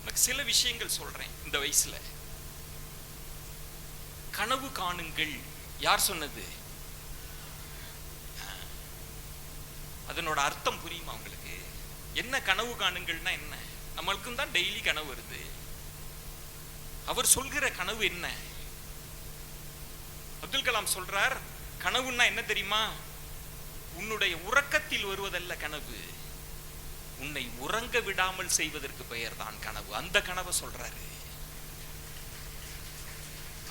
உனக்கு சில விஷயங்கள் சொல்றேன். இந்த வயசுல கனவு காணுங்கள். யார் சொன்னது? அதனோட அர்த்தம் புரியுமா உங்களுக்கு? என்ன கனவு காணுங்கள்னா என்ன? நம்மளுக்கும் தான் டெய்லி கனவு வருது. அவர் சொல்கிற கனவு என்ன? அப்துல் கலாம் சொல்றார், கனவுன்னா என்ன தெரியுமா? உன்னுடைய உறக்கத்தில் வருவதல்ல கனவு, உன்னை உறங்க விடாமல் செய்வதற்கு பெயர் தான் கனவு. அந்த கனவை சொல்றாரு.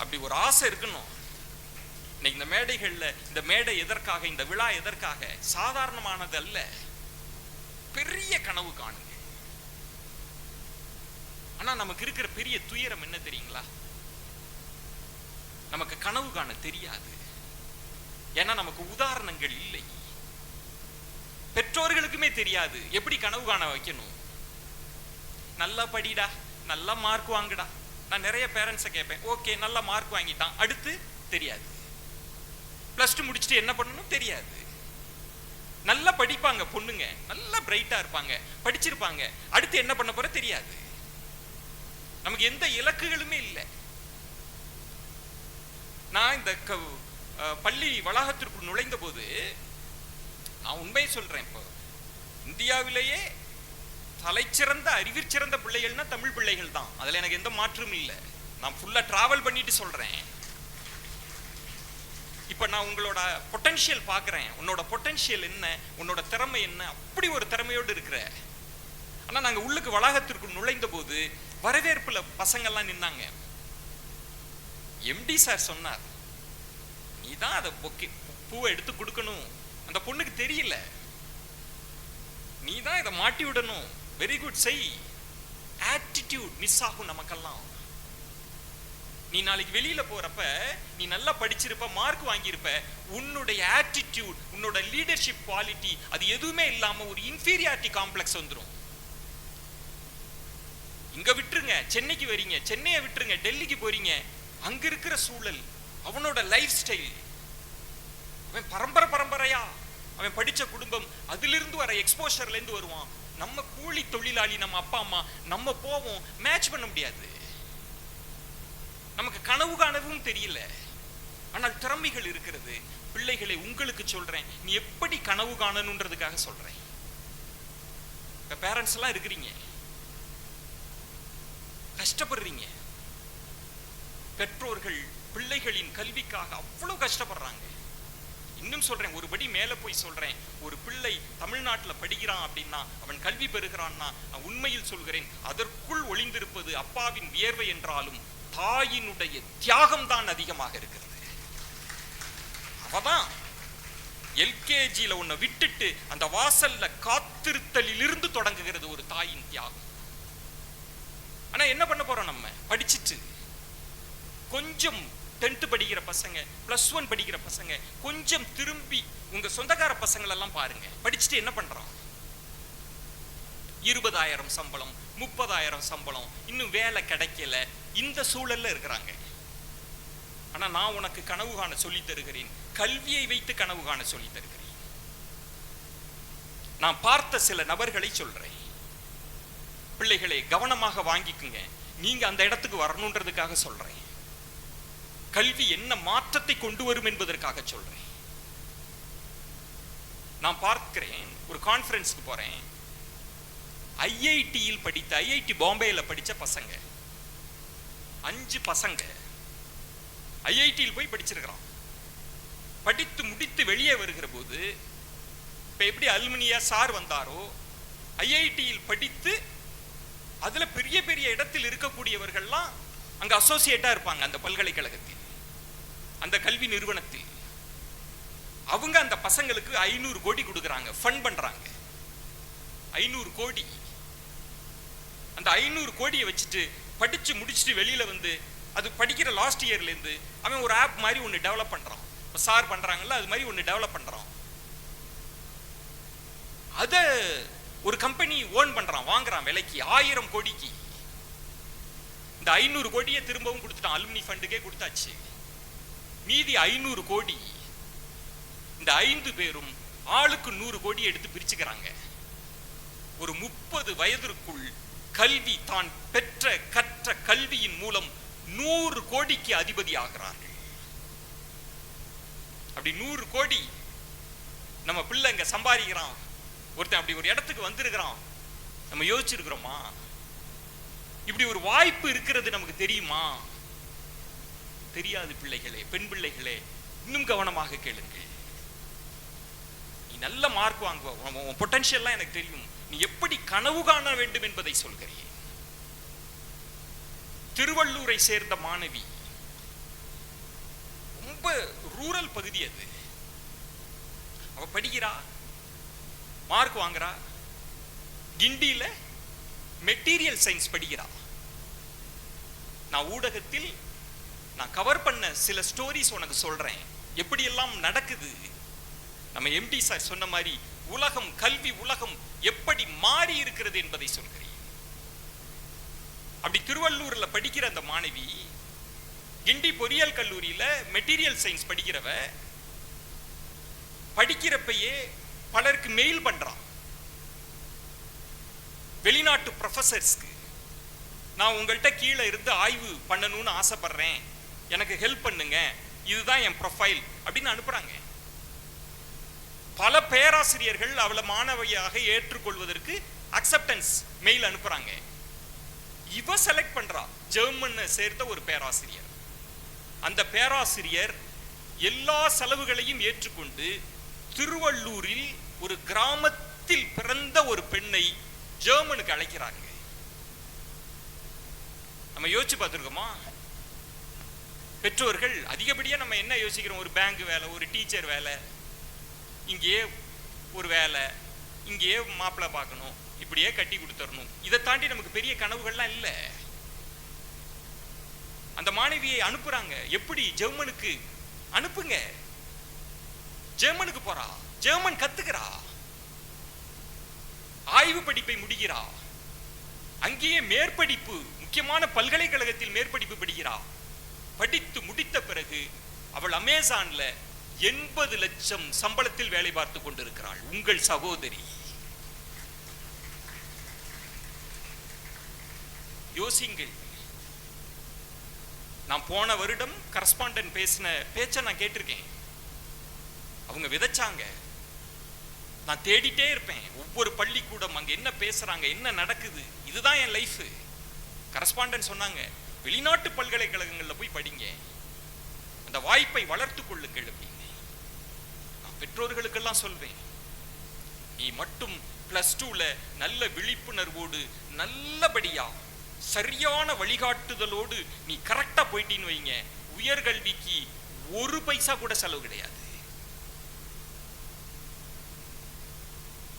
அப்படி ஒரு ஆசை இருக்கணும். இன்னைக்கு இந்த மேடைகள்ல, இந்த மேடை எதற்காக, இந்த விழா எதற்காக? சாதாரணமானது அல்ல, பெரிய கனவு காணுங்க. ஆனா நமக்கு இருக்கிற பெரிய துயரம் என்ன தெரியுங்களா? நமக்கு கனவு காண தெரியாது. ஏன்னா நமக்கு உதாரணங்கள் இல்லை. பெற்றோர்களுக்குமே தெரியாது எப்படி கனவு காண வைக்கணும். நல்லா படிடா, நல்லா மார்க் வாங்குடா. நான் நிறைய பேரண்ட்ஸை கேட்பேன், ஓகே நல்ல மார்க் வாங்கிட்டான், அடுத்து தெரியாது. பிளஸ் டூ முடிச்சுட்டு என்ன பண்ணணும் தெரியாது. நல்லா படிப்பாங்க பொண்ணுங்க, நல்லா பிரைட்டா இருப்பாங்க, படிச்சிருப்பாங்க, அடுத்து என்ன பண்ண போற தெரியாது. நமக்கு எந்த இலக்குகளுமே இல்லை. நான் இந்த பள்ளி வளாகத்திற்குள் நுழைந்த போது நான் உண்மையை சொல்றேன், இப்போ இந்தியாவிலேயே தலைச்சிறந்த அறிவிற்சிறந்த பிள்ளைகள்னா தமிழ் பிள்ளைகள் தான். அதுல எனக்கு எந்த மாற்றமும் இல்லை. நான் ஃபுல்லா டிராவல் பண்ணிட்டு சொல்றேன். இப்ப நான் உங்களோட பொட்டன்ஷியல் பாக்குறேன். உன்னோட பொட்டன்ஷியல் என்ன, உன்னோட திறமை என்ன, அப்படி ஒரு திறமையோடு இருக்கிற. ஆனா நாங்க உள்ளுக்கு வளாகத்திற்குள் நுழைந்த போது வரவேற்புல பசங்கள்லாம் நின்னாங்க. எம்டி சார் சொன்னார், நீ தான் அதை பூவை எடுத்து கொடுக்கணும். அந்த பொண்ணுக்கு தெரியல, நீ தான் இதை மாட்டி விடணும். வெரி குட், செய். ஆட்டிடியூட் மிஸ் ஆகும் நமக்கெல்லாம். நீ நாளைக்கு வெளியில போறப்ப நீ நல்லா படிச்சிருப்ப, மார்க் வாங்கியிருப்ப, உன்னுடைய ஆட்டிடியூட், உன்னோட லீடர்ஷிப் குவாலிட்டி அது எதுவுமே இல்லாம ஒரு இன்ஃபீரியாரிட்டி காம்ப்ளெக்ஸ் வந்துடும். இங்க விட்டுருங்க, சென்னைக்கு வரீங்க, சென்னையை விட்டுருங்க, டெல்லிக்கு போறீங்க, அங்க இருக்கிற சூழல், அவனோட லைஃப் ஸ்டைல், அவன் பரம்பரை பரம்பரையா அவன் படிச்ச குடும்பம், அதிலிருந்து வர எக்ஸ்போஷர்ல இருந்து வருவான். நம்ம கூலி தொழிலாளி, நம்ம அப்பா அம்மா, நம்ம போவோம், மேட்ச் பண்ண முடியாது. நமக்கு கனவு காணவும் தெரியல, ஆனால் திறமைகள் இருக்கிறது. பிள்ளைகளை உங்களுக்கு சொல்றேன், நீ எப்படி கனவு காணணுன்றதுக்காக சொல்றேன். இப்ப பேரண்ட்ஸ் எல்லாம் இருக்கிறீங்க, கஷ்டப்படுறீங்க. பெற்றோர்கள் பிள்ளைகளின் கல்விக்காக அவ்வளவு கஷ்டப்படுறாங்க. இன்னும் சொல்றேன், ஒரு படி மேல போய் சொல்றேன், ஒரு பிள்ளை தமிழ்நாட்டில் படிக்கிறான் அப்படின்னா, அவன் கல்வி பெறுகிறான்னா, உண்மையில் சொல்கிறேன், அதற்குள் ஒளிந்திருப்பது அப்பாவின் வியர்வை என்றாலும் தாயினுடைய தியாகம் தான் அதிகமாக இருக்கிறது. அவதான் எல்கேஜியில உன்னை விட்டுட்டு அந்த வாசல்ல காத்திருத்தலில் இருந்து தொடங்குகிறது ஒரு தாயின் தியாகம். ஆனா என்ன பண்ண போறோம்? நம்ம படிச்சுட்டு கொஞ்சம் 10th படிக்கிற பசங்க, +1 படிக்கிற பசங்க, கொஞ்சம் திரும்பி உங்க சொந்தக்கார பசங்கள் எல்லாம் பாருங்க, படிச்சுட்டு என்ன பண்றான்? 20,000 சம்பளம், 30,000 சம்பளம், இன்னும் வேலை கிடைக்கல, இந்த சூழல்ல இருக்கிறாங்க. ஆனா நான் உனக்கு கனவு காண சொல்லி தருகிறேன், கல்வியை வைத்து கனவு காண சொல்லி தருகிறேன். நான் பார்த்த சில நபர்களை சொல்றேன். பிள்ளைகளை கவனமாக வாங்கிக்குங்க, நீங்க அந்த இடத்துக்கு வரணுன்றதுக்காக சொல்றேன். கல்வி என்ன மாற்றத்தை கொண்டு வரும் என்பதற்காக சொல்றேன். நான் பார்க்கிறேன், ஒரு கான்ஃபரன்ஸ்க்கு போறேன், ஐஐடியில் படித்த, ஐஐடி பாம்பேல படிச்ச பசங்க 5 பசங்க ஐஐடியில் போய் படிச்சிருக்கிறான். படித்து முடித்து வெளியே வருகிற போது, இப்ப எப்படி அலுமினியா சார் வந்தாரோ, ஐஐடியில் படித்து அதுல பெரிய பெரிய இடத்தில் இருக்கக்கூடியவர்கள்லாம் அங்க அசோசியேட்டா இருப்பாங்க. அந்த பல்கலைக்கழகத்தில், அந்த கல்வி நிறுவனத்தில் அவங்க அந்த பசங்களுக்கு 500 கோடி கொடுக்குறாங்க, ஃபண்ட் பண்றாங்க. 500 கோடி. அந்த 500 கோடியை வச்சுட்டு படிச்சு முடிச்சுட்டு வெளியில வந்து, அது படிக்கிற லாஸ்ட் இயர்ல இருந்து அவன் ஒரு ஆப் மாதிரி ஒன்னு டெவலப் பண்றான். சார் பண்றாங்கல்ல, அது மாதிரி ஒன்னு டெவலப் பண்றான். அத ஒரு கம்பெனி ஓன் பண்றான், வாங்குறான் விலைக்கு 1000 கோடிக்கு. இந்த 500 கோடியை திரும்பவும் கொடுத்துட்டான், அலுமினி ஃபண்டுக்கே கொடுத்தாச்சு. மீதி 500 கோடி இந்த 5 பேரும் ஆளுக்கு 100 கோடி எடுத்து பிரிச்சுக்கிறாங்க. ஒரு 30 வயதிற்குள் கல்வி தான் பெற்ற கற்ற கல்வியின் மூலம் 100 கோடிக்கு அதிபதி ஆகிறார்கள். அப்படி 100 கோடி நம்ம பிள்ளைங்க சம்பாதிக்கிறான், ஒருத்தன் அப்படி ஒரு இடத்துக்கு வந்திருக்கிறான், நம்ம யோசிச்சிருக்கிறோமா? இப்படி ஒரு வாய்ப்பு இருக்கிறது நமக்கு தெரியுமா? தெரியாது. பிள்ளைகளே, பெண் பிள்ளைகளே, இன்னும் கவனமாக கேளுங்கள். நீ நல்ல மார்க் வாங்குவ, உன் பொட்டன்ஷியல்லாம் எனக்கு தெரியும். நீ எப்படி கனவு காண வேண்டும் என்பதை சொல்கிறேன். திருவள்ளூரை சேர்ந்த மாணவி, ரொம்ப ரூரல் பகுதி அது. அவ படிக்கிறா, மார்க் வாங்குறா. கிண்டியில மெட்டீரியல் சயின்ஸ் படிக்கிறா. நான் ஊடகத்தில் நான் கவர் பண்ண சில ஸ்டோரிஸ் உனக்கு சொல்றேன், எப்படி எல்லாம் நடக்குது. நம்ம எம்டி சார் சொன்ன மாதிரி உலகம், கல்வி உலகம் எப்படி மாறி இருக்கிறது என்பதை சொல்கிறேன். அப்படி திருவள்ளூர்ல படிக்கிற அந்த மாணவி கிண்டி பொறியியல் கல்லூரியில மெட்டீரியல் சயின்ஸ் படிக்கிறவ, படிக்கிறப்பயே பலருக்கு மெயில் பண்றான், வெளிநாட்டு ப்ரொஃபசர்ஸ்க்கு. நான் உங்கள்கிட்ட கீழே இருந்து ஆய்வு பண்ணணும்னு ஆசைப்படுறேன், எனக்கு ஹெல்ப் பண்ணுங்க, இதுதான் என் ப்ரொஃபைல் அப்படின்னு அனுப்புறாங்க. பல பேராசிரியர்கள் அவளை மாணவியாக ஏற்றுக்கொள்வதற்கு அக்செப்டன்ஸ் மெயில் அனுப்புறாங்க. இவ செலக்ட் பண்றா, ஜெர்மனை சேர்ந்த ஒரு பேராசிரியர். அந்த பேராசிரியர் எல்லா செலவுகளையும் ஏற்றுக்கொண்டு திருவள்ளூரில் ஒரு கிராமத்தில் பிறந்த ஒரு பெண்ணை ஜெர்மனுக்கு அழைக்கிறாங்க. நம்ம யோசிச்சு பார்த்திருக்கோமா? பெற்றோர்கள் அதிகப்படியா நம்ம என்ன யோசிக்கிறோம்? ஒரு பேங்க் வேலை, ஒரு டீச்சர் வேலை, இங்கேயே ஒரு வேலை, இங்கேயே மாப்பிள்ளை பார்க்கணும், இப்படியே கட்டி கொடுத்துடணும். இதை தாண்டி நமக்கு பெரிய கனவுகள்லாம் இல்லை. அந்த மாணவியை அனுப்புறாங்க. எப்படி? ஜெர்மனுக்கு அனுப்புங்க. ஜெர்மனுக்கு போறா, ஜெர்மன் கத்துக்கிறா, ஆய்வு படிப்பை முடிக்கிறா, அங்கேயே மேற்படிப்பு, முக்கியமான பல்கலைக்கழகத்தில் மேற்படிப்பு படிக்கிறா. படித்து முடித்த பிறகு அவள் அமேசான்ல 80 லட்சம் சம்பளத்தில் வேலை பார்த்து கொண்டிருக்கிறாள். உங்கள் சகோதரி. யோசிங்கள். நான் போன வருடம் கரஸ்பாண்டன்ட் பேசின பேச்ச நான் கேட்டிருக்கேன். அவங்க விதைச்சாங்க. நான் தேடிட்டே இருப்பேன், ஒவ்வொரு பள்ளிக்கூடம் அங்க என்ன பேசுறாங்க, என்ன நடக்குது. இதுதான் என் லைஃப். கரஸ்பாண்டன்ட் சொன்னாங்க, வெளிநாட்டு பல்கலைக்கழகங்கள்ல போய் படிங்க, அந்த வாய்ப்பை வளர்த்து கொள்ளுங்கள் அப்படின்னு. நான் பெற்றோர்களுக்கெல்லாம் சொல்வேன், நீ மட்டும் +2ல நல்ல விழிப்புணர்வோடு, நல்லபடியா சரியான வழிகாட்டுதலோடு நீ கரெக்டா போயிட்டீன்னு வைங்க, உயர்கல்விக்கு 1 பைசா கூட செலவு கிடையாது.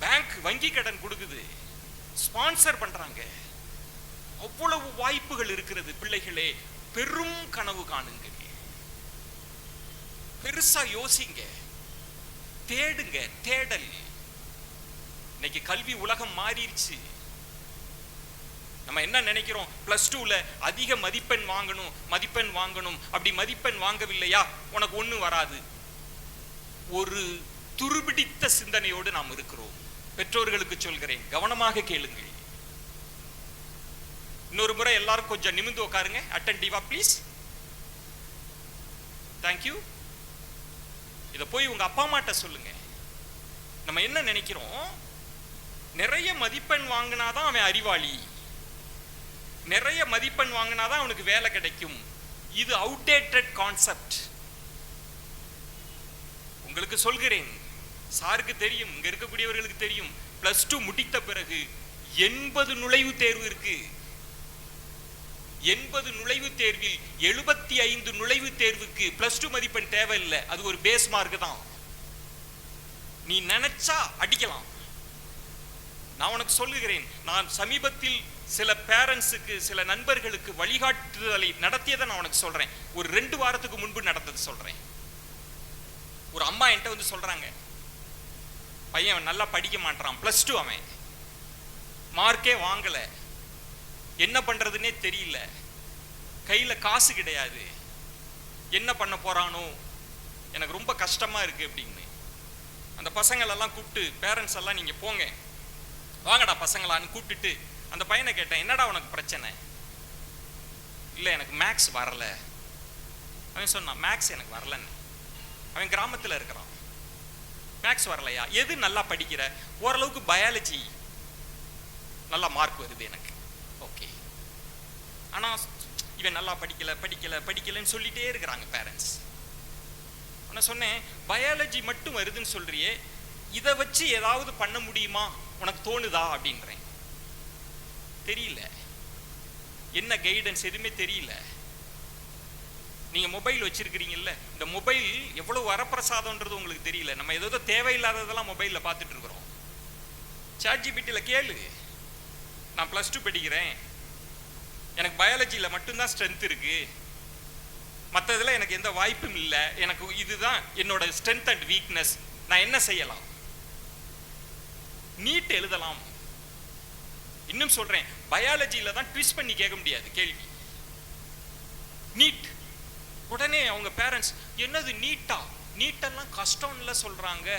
பேங்க் வங்கி கடன் கொடுக்குது, ஸ்பான்சர் பண்றாங்க. அவ்வளவு வாய்ப்புகள் இருக்கிறது. பிள்ளைகளே, பெரும் கனவு காணுங்க, பெருசா யோசிங்க, தேடுங்க. தேடல். இன்னைக்கு கல்வி உலகம் மாறிடுச்சு. நம்ம என்ன நினைக்கிறோம்? +2ல அதிக மதிப்பெண் வாங்கணும், மதிப்பெண் வாங்கணும். அப்படி மதிப்பெண் வாங்கவில்லையா உனக்கு ஒண்ணு வராது. ஒரு துருபிடித்த சிந்தனையோடு நாம் இருக்கிறோம். பெற்றோர்களுக்கு சொல்கிறேன், கவனமாக கேளுங்கள். இன்னொரு முறை எல்லாரும் கொஞ்சம் நிமிர்ந்து உட்காருங்க. அட்டென்டிவா ப்ளீஸ். தேங்க்யூ. இத போய் உங்க அப்பா அம்மாட்ட சொல்லுங்க. நம்ம என்ன நினைக்கிறோம்? நிறைய மதிப்பெண் வாங்கினாதான் அவன் அறிவாளி, நிறைய மதிப்பெண் வாங்கினாதான் அவனுக்கு வேலை கிடைக்கும். இது அவுடேட்டட் கான்செப்ட். உங்களுக்கு சொல்கிறேன், சாருக்கு தெரியும், இங்க இருக்கக்கூடியவர்களுக்கு தெரியும். +2 முடித்த பிறகு 80 நுழைவு தேர்வு இருக்கு. 80 நுழைவு தேர்வில் 75 நுழைவு தேர்வுக்கு +2 மதிப்பெண் தேவையில்லை. அது ஒரு பேஸ் மார்க் தான். நீ நினைச்சா அடிக்கலாம். நான் உனக்கு சொல்லுகிறேன், நான் சமீபத்தில் சில பேரண்ட்ஸுக்கு, சில நண்பர்களுக்கு வழிகாட்டுதலை நடத்தியதை நான் உனக்கு சொல்றேன். ஒரு 2 வாரத்துக்கு முன்பு நடந்தது சொல்றேன். ஒரு அம்மா என்கிட்ட வந்து சொல்றாங்க, பையன் நல்லா படிக்க மாட்டான், +2 அவன் மார்க்கே வாங்கல, என்ன பண்றதுன்னே தெரியல, கையில காசு கிடையாது, என்ன பண்ண போறானோ, எனக்கு ரொம்ப கஷ்டமா இருக்கு அப்படின்னு. அந்த பசங்களெல்லாம் கூப்பிட்டு, பேரண்ட்ஸ் எல்லாம் நீங்க போங்க, வாங்கடா பசங்களான்னு கூப்பிட்டுட்டு அந்த பையனை கேட்டேன், என்னடா உனக்கு பிரச்சனை? இல்லை எனக்கு மேக்ஸ் வரல. அவன் சொன்னான், மேக்ஸ் எனக்கு வரலன்னு. அவன் கிராமத்தில் இருக்கிறான். மேக்ஸ் வரலையா? எது நல்லா படிக்கிற? ஓரளவுக்கு பயாலஜி நல்லா மார்க் வருது எனக்கு. ஓகே, ஆனால் இவன் நல்லா படிக்கலன்னு சொல்லிட்டே இருக்கிறாங்க பேரண்ட்ஸ். நான் சொன்னேன், பயாலஜி மட்டும் வருதுன்னு சொல்றியே, இதை வச்சு ஏதாவது பண்ண முடியுமா உனக்கு தோணுதா அப்படின்றேன். தெரியல, என்ன கைடன்ஸ் எதுவுமே தெரியல. நீங்க மொபைல் வச்சிருக்கிறீங்கல்ல, இந்த மொபைல் எவ்வளவு வரப்பிரசாதம்ன்றது உங்களுக்கு தெரியல. நம்ம ஏதோ தேவையில்லாததெல்லாம் மொபைல்ல பார்த்துட்டு இருக்கிறோம். ChatGPTல கேளு, நான் +2 படிக்கிறேன், எனக்கு பயாலஜியில மட்டும்தான் ஸ்ட்ரென்த் இருக்கு, மற்றதுல எனக்கு எந்த வாய்ப்பும் இல்லை, எனக்கு இதுதான் என்னோட ஸ்ட்ரென்த் அண்ட் வீக்னஸ், நான் என்ன செய்யலாம்? நீட் எழுதலாம். இன்னும் சொல்றேன், பயாலஜியில தான் ட்விஸ்ட் பண்ணி கேட்க முடியாது கேள்வி. நீட். உடனே அவங்க பேரண்ட்ஸ், என்னது நீட்டா? நீட்டெல்லாம் கஷ்டம்ல சொல்றாங்க,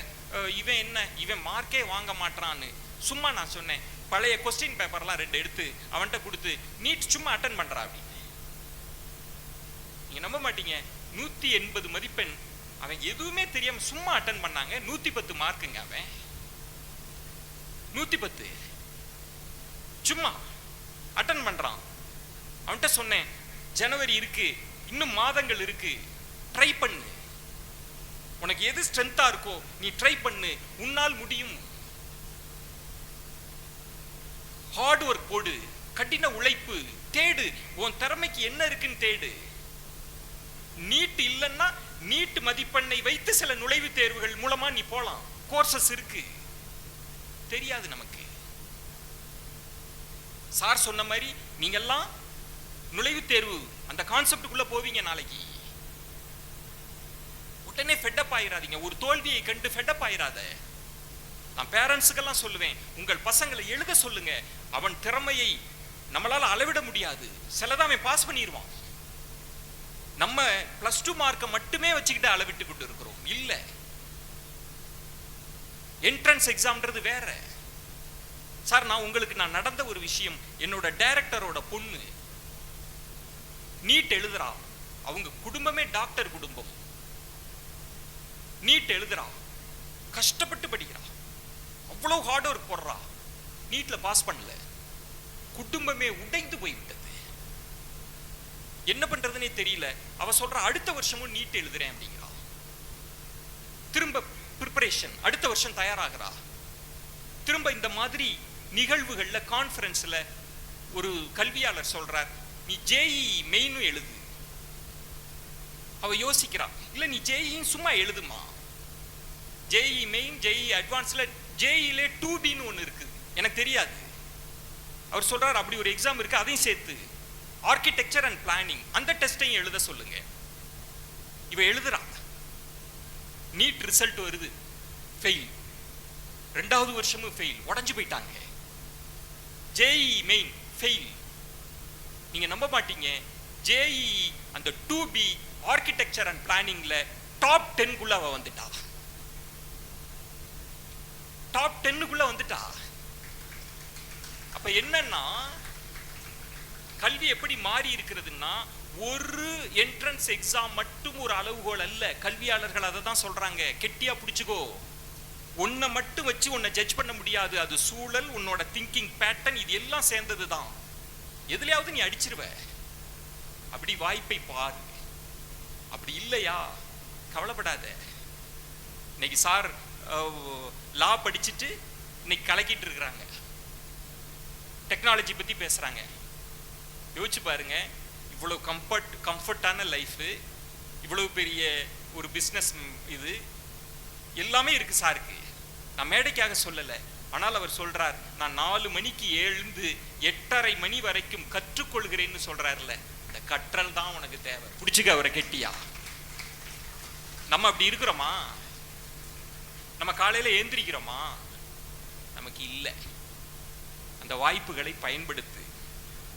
இவன் என்ன, இவன் மார்க்கே வாங்க மாட்டான்னு. சும்மா நான் சொன்னேன், பழைய கொஸ்டின் பேப்பர்லாம் 2 எடுத்து அவன்கிட்ட கொடுத்து, நீட் சும்மா அட்டன் பண்றா அப்படி. நீங்க நம்ப மாட்டீங்க, 180 மதிப்பெண். அவன் எதுவுமே தெரியாம சும்மா அட்டன் பண்ணாங்க. 110 மார்க்குங்க. அவன் 110 சும்மா அட்டன் பண்றான். அவன்கிட்ட சொன்னேன், ஜனவரி இருக்கு, இன்னும் மாதங்கள் இருக்கு, ட்ரை பண்ணு, உனக்கு எது ஸ்ட்ரென்த்தா இருக்கோ நீ ட்ரை பண்ணு, உன்னால் முடியும். ஹார்ட் ஒர்க் போடு, கடின உழைப்பு தேடு, உன் திறமைக்கு என்ன இருக்குன்னு தேடு. நீட் இல்லைன்னா நீட் மதிப்பெண்ணை வைத்து சில நுழைவுத் தேர்வுகள் மூலமா நீ போலாம். கோர்சஸ் இருக்கு, தெரியாது நமக்கு. சார் சொன்ன மாதிரி நீங்க எல்லாம் நுழைவுத் தேர்வு அந்த கான்செப்டுக்குள்ள போவீங்க நாளைக்கு. உடனே ஃபெட்டப் ஆயிராதீங்க, ஒரு தோல்வியை கண்டு ஃபெட்டப் ஆயிராத. நான் பேரண்ட்ஸுக்கெல்லாம் சொல்லுவேன், உங்கள் பசங்களை எழுத சொல்லுங்க. அவன் திறமையை நம்மளால அளவிட முடியாது. சிலதான் அவன் பாஸ் பண்ணிடுவான். நம்ம +2 மார்க்கை மட்டுமே வச்சுக்கிட்டு அளவிட்டு கொண்டு இருக்கிறோம். இல்ல, என்ட்ரன்ஸ் எக்ஸாம்ன்றது வேற. சார், நான் நடந்த ஒரு விஷயம், என்னோட டைரக்டரோட பொண்ணு நீட் எழுதுறா. அவங்க குடும்பமே டாக்டர் குடும்பம். நீட் எழுதுறா, கஷ்டப்பட்டு படிக்கிறா, அவ்வளவு ஹார்ட் ஒர்க் போடுறா, நீட்ல பாஸ் பண்ணல. குடும்பமே உடைந்து போய்விட்டது. என்ன பண்றதுன்னே தெரியல. அவ சொல்ற, அடுத்த வருஷமும் நீட் எழுதுறேன் அப்படிங்கிறா. திரும்ப ப்ரிப்பரேஷன், அடுத்த வருஷம் தயாராகிறா. திரும்ப இந்த மாதிரி நிகழ்வுகள்ல, கான்ஃபரன்ஸ்ல ஒரு கல்வியாளர் சொல்றார், நீ JEE மெயினும் எழுது. அவ யோசிக்கிறா, இல்ல நீ JEE சும்மா எழுதுமா, JEE மெயின், JEE அட்வான்ஸ்ல, JEE 2Bன்னு ஒண்ணு இருக்கு, எனக்கு தெரியாது. அவர் சொல்றார், அப்படி ஒரு எக்ஸாம் இருக்கு, அதையும் சேர்த்து ஆர்கிடெக்சர் அண்ட் பிளானிங் அந்த டெஸ்டையும் எழுத சொல்லுங்க. இவ எழுதுறா, நீட் ரிசல்ட் வருது, ஃபெயில். 2வது வருஷமும் ஃபெயில், உடஞ்சு போயிட்டாங்க. JEE main fail. நீங்க நம்ப மாட்டீங்க, JEE அந்த 2B ஆர்கிடெக்சர் அண்ட் பிளானிங்ல டாப் 10 அவ வந்துட்டா. டாப் 10 வந்துட்டா. அப்ப என்னன்னா, கல்வி எப்படி மாறி இருக்கிறதுன்னா, ஒரு என்ட்ரன்ஸ் எக்ஸாம் மட்டும் ஒரு அளவுகோல் அல்ல. கல்வியாளர்கள் அதை தான் சொல்றாங்க, கெட்டியா பிடிச்சுக்கோ. உன்னை மட்டும் வச்சு உன்னை ஜட்ஜ் பண்ண முடியாது. அது சூழல், உன்னோட திங்கிங் பேட்டர்ன், இது எல்லாம் சேர்ந்தது தான். எதுலையாவது நீ அடிச்சிருவ. அப்படி வாய்ப்பை பாரு. அப்படி இல்லையா, கவலைப்படாத. இன்னைக்கு சார் லா படிச்சுட்டு இன்னைக்கு கலக்கிட்டு இருக்கிறாங்க, டெக்னாலஜி பத்தி பேசுறாங்க. யோசிச்சு பாருங்க, இவ்வளவு கம்ஃபர்டான லைஃப், இவ்வளவு பெரிய ஒரு பிசினஸ், இது எல்லாமே இருக்கு சாருக்கு. நான் மேடைக்காக சொல்லல, ஆனால் அவர் சொல்றார், நான் 4 மணிக்கு எழுந்து 8:30 மணி வரைக்கும் கற்றுக்கொள்கிறேன்னு சொல்றாருல. அந்த கற்றல் தான் உனக்கு தேவை. பிடிச்சுக்க அவரை கெட்டியா. நம்ம அப்படி இருக்கிறோமா? நம்ம காலையில ஏந்திரிக்கிறோமா? நமக்கு இல்லை. அந்த வாய்ப்புகளை பயன்படுத்து.